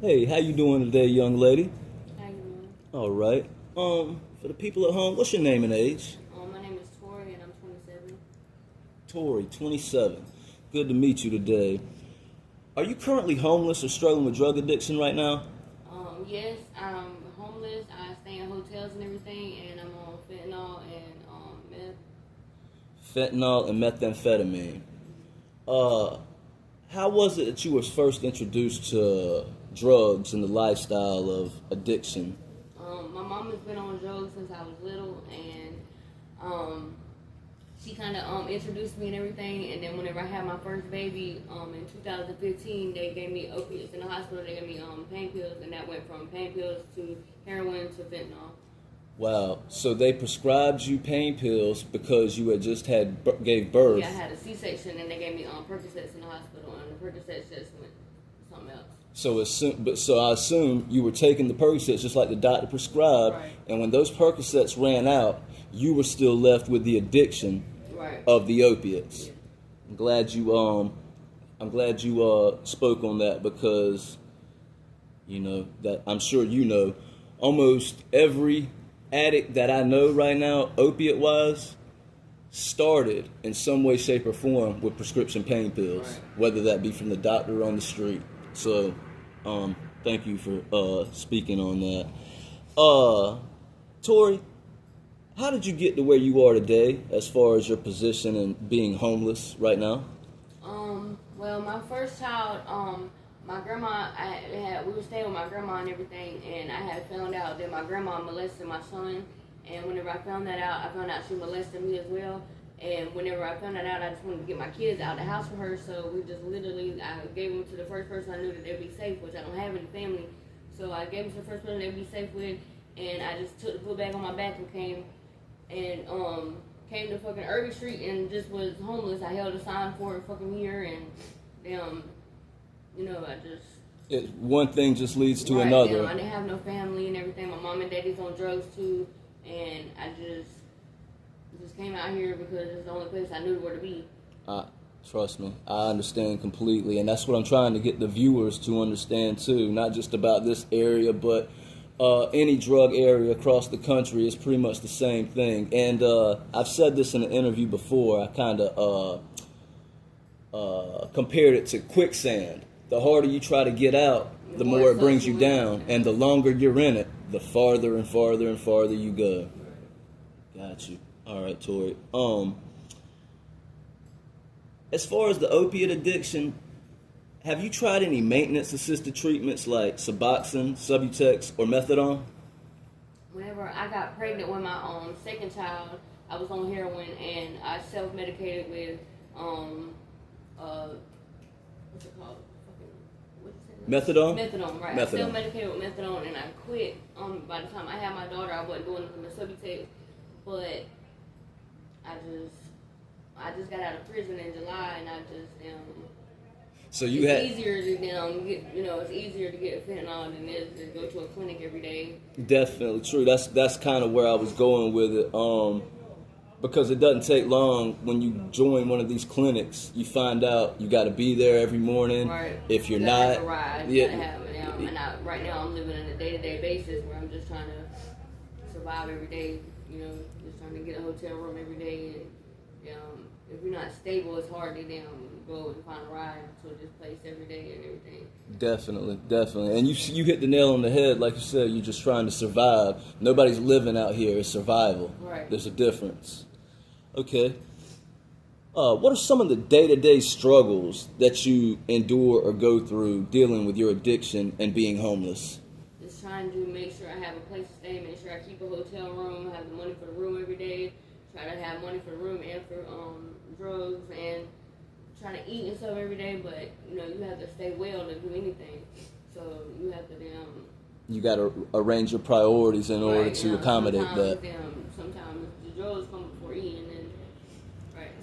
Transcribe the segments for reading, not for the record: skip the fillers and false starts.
Hey, how you doing today, young lady? How you doing? All right. For the people at home, what's your name and age? My name is Tori and I'm 27. Tori, 27. Good to meet you today. Are you currently homeless or struggling with drug addiction right now? Yes, I'm homeless. I stay in hotels and everything, and I'm on fentanyl and meth. Fentanyl and methamphetamine. How was it that you were first introduced to drugs and the lifestyle of addiction? My mom has been on drugs since I was little, and she kind of introduced me and everything. And then whenever I had my first baby in 2015, they gave me opiates in the hospital. They gave me pain pills, and that went from pain pills to heroin to fentanyl. Wow. So they prescribed you pain pills because you had just gave birth. Yeah, I had a C-section, and they gave me Percocets in the hospital, and the Percocets just went something else. So I assume you were taking the Percocets just like the doctor prescribed, Right. and when those Percocets ran out, you were still left with the addiction Right. of the opiates. Yeah. I'm glad you spoke on that because that I'm sure almost every addict that I know right now, opiate wise, started in some way, shape, or form with prescription pain pills, Right. whether that be from the doctor or on the street. So, thank you for speaking on that. Tori, how did you get to where you are today, as far as your position in being homeless right now? Well, my first child, my grandma, we were staying with my grandma and everything, and I had found out that my grandma molested my son. And whenever I found that out, I found out she molested me as well. And whenever I found that out, I just wanted to get my kids out of the house for her. So we just literally, I gave them to the first person I knew that they'd be safe, which I don't have any family. So I gave them to the first person they'd be safe with, and I just took the book bag on my back and came to fucking Irving Street and just was homeless. I held a sign for a fucking year, and I just. One thing just leads to Right, another. I didn't have no family and everything. My mom and daddy's on drugs too, and I just came out here because it's the only place I knew where to be. Trust me, I understand completely, and that's what I'm trying to get the viewers to understand too. Not just about this area, but any drug area across the country is pretty much the same thing. And I've said this in an interview before. I kind of compared it to quicksand. The harder you try to get out, the more it brings you down, and the longer you're in it, the farther and farther and farther you go. Got you. All right, Tori. As far as the opiate addiction, have you tried any maintenance-assisted treatments like Suboxone, Subutex, or Methadone? Whenever I got pregnant with my second child, I was on heroin, and I self-medicated with what's it called? Methadone? Methadone, right. Methadone. I self-medicated with methadone, and I quit. By the time I had my daughter, I wasn't doing the Subutex, but I just got out of prison in July, and I just So it's easier to get, it's easier to get fentanyl than it is to go to a clinic every day. Definitely true. That's kind of where I was going with it. Because it doesn't take long when you join one of these clinics, you find out you got to be there every morning. Right. If you're you not, have a ride. You gotta have it. Right now I'm living on a day-to-day basis where I'm just trying to survive every day. Just trying to get a hotel room every day, and if you're not stable, it's hard to go and find a ride to this place every day and everything. Definitely. And you hit the nail on the head. Like you said, you're just trying to survive. Nobody's living out here. It's survival. Right. There's a difference. Okay. What are some of the day-to-day struggles that you endure or go through dealing with your addiction and being homeless? Just trying to make sure I have a place to stay, make sure I keep a hotel room, have the money for the room every day, try to have money for the room and for drugs, and trying to eat and stuff every day, but you have to stay well to do anything. So you have to you got to arrange your priorities in order to accommodate that. Sometimes the drugs come before eating, and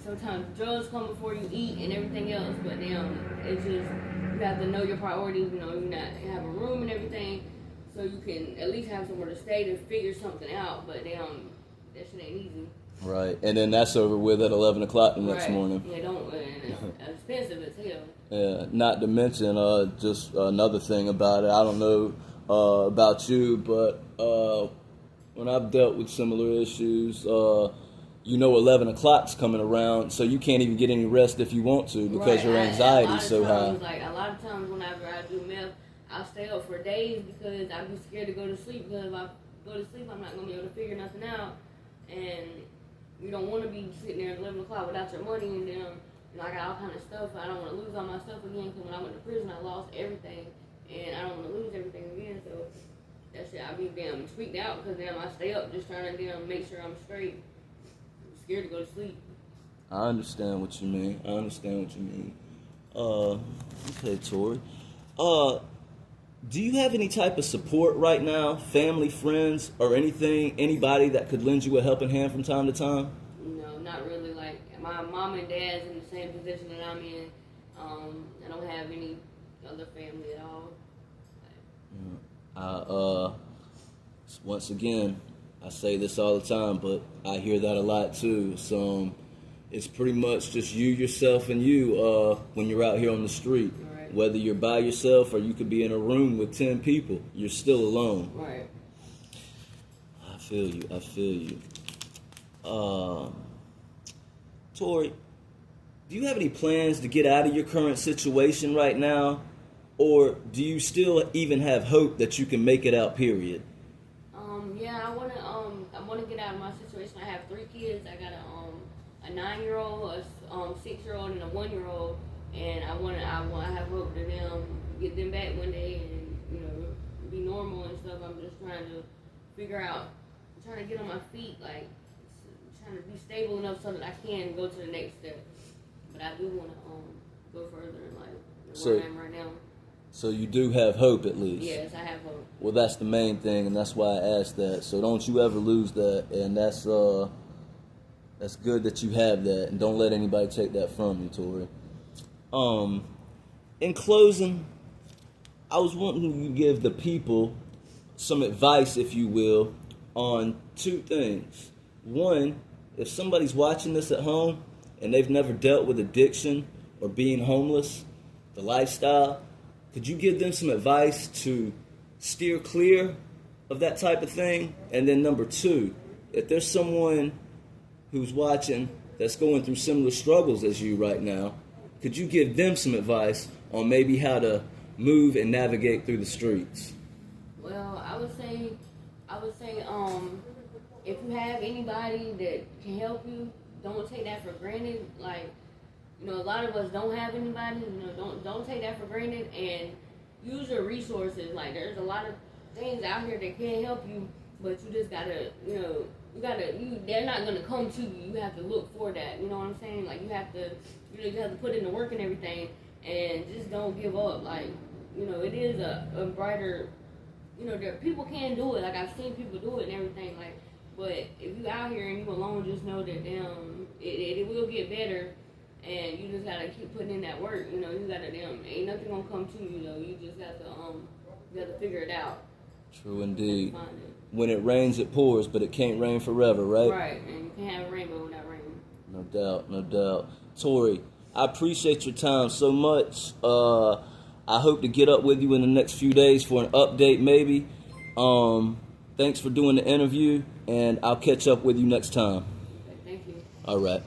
sometimes drugs come before you eat and everything else. But it's just you have to know your priorities. You have a room and everything, so you can at least have somewhere to stay to figure something out. But that shit ain't easy. Right, and then that's over with at 11 o'clock the next Right. morning. Yeah, don't. And it's expensive as hell. Yeah, not to mention just another thing about it. I don't know about you, but when I've dealt with similar issues, 11 o'clock's coming around, so you can't even get any rest if you want to because your anxiety's so high. Like a lot of times, whenever I do meth, I'll stay up for days because I'd be scared to go to sleep. Because if I go to sleep, I'm not gonna be able to figure nothing out, and you don't want to be sitting there at 11 o'clock without your money, and then I got all kind of stuff. I don't want to lose all my stuff again because when I went to prison, I lost everything, and I don't want to lose everything again. So that shit, I be damn freaked out because I stay up just trying to make sure I'm straight. I'm scared to go to sleep. I understand what you mean. Okay, Tori. Do you have any type of support right now? Family, friends, or anybody that could lend you a helping hand from time to time? No, not really. Like, my mom and dad's in the same position that I'm in. I don't have any other family at all. Once again, I say this all the time, but I hear that a lot too. So it's pretty much just you, yourself, and you when you're out here on the street. Right. Whether you're by yourself or you could be in a room with 10 people, you're still alone. Right. I feel you. Tori, do you have any plans to get out of your current situation right now? Or do you still even have hope that you can make it out, period? Yeah, I wanna get out of my situation. I have 3 kids. I got a 9-year-old, a 6-year-old, and a 1-year-old, and I have hope to get them back one day and be normal and stuff. I'm just trying to get on my feet, like trying to be stable enough so that I can go to the next step. But I do want to go further in life than where I am right now. So you do have hope at least? Yes, I have hope. Well, that's the main thing, and that's why I asked that. So don't you ever lose that, and that's good that you have that, and don't let anybody take that from you, Tori. In closing, I was wanting to give the people some advice, if you will, on 2 things. One, if somebody's watching this at home and they've never dealt with addiction or being homeless, the lifestyle, could you give them some advice to steer clear of that type of thing? And then number 2, if there's someone who's watching that's going through similar struggles as you right now, could you give them some advice on maybe how to move and navigate through the streets? Well, I would say, if you have anybody that can help you, don't take that for granted. Like, a lot of us don't have anybody. Don't take that for granted and use your resources. Like, there's a lot of things out here that can help you, but you just gotta, they're not gonna come to you. You have to look for that. You know what I'm saying? Like, you have to put in the work and everything, and just don't give up. Like, it is a brighter, people can do it. Like, I've seen people do it and everything. Like, but if you out here and you alone, just know that it will get better. And you just gotta keep putting in that work. You gotta ain't nothing gonna come to you though. You just got to figure it out. True indeed. When it rains, it pours, but it can't rain forever, right? Right, and you can't have a rainbow without rain. No doubt. Tori, I appreciate your time so much. I hope to get up with you in the next few days for an update, maybe. Thanks for doing the interview, and I'll catch up with you next time. Okay, thank you. All right.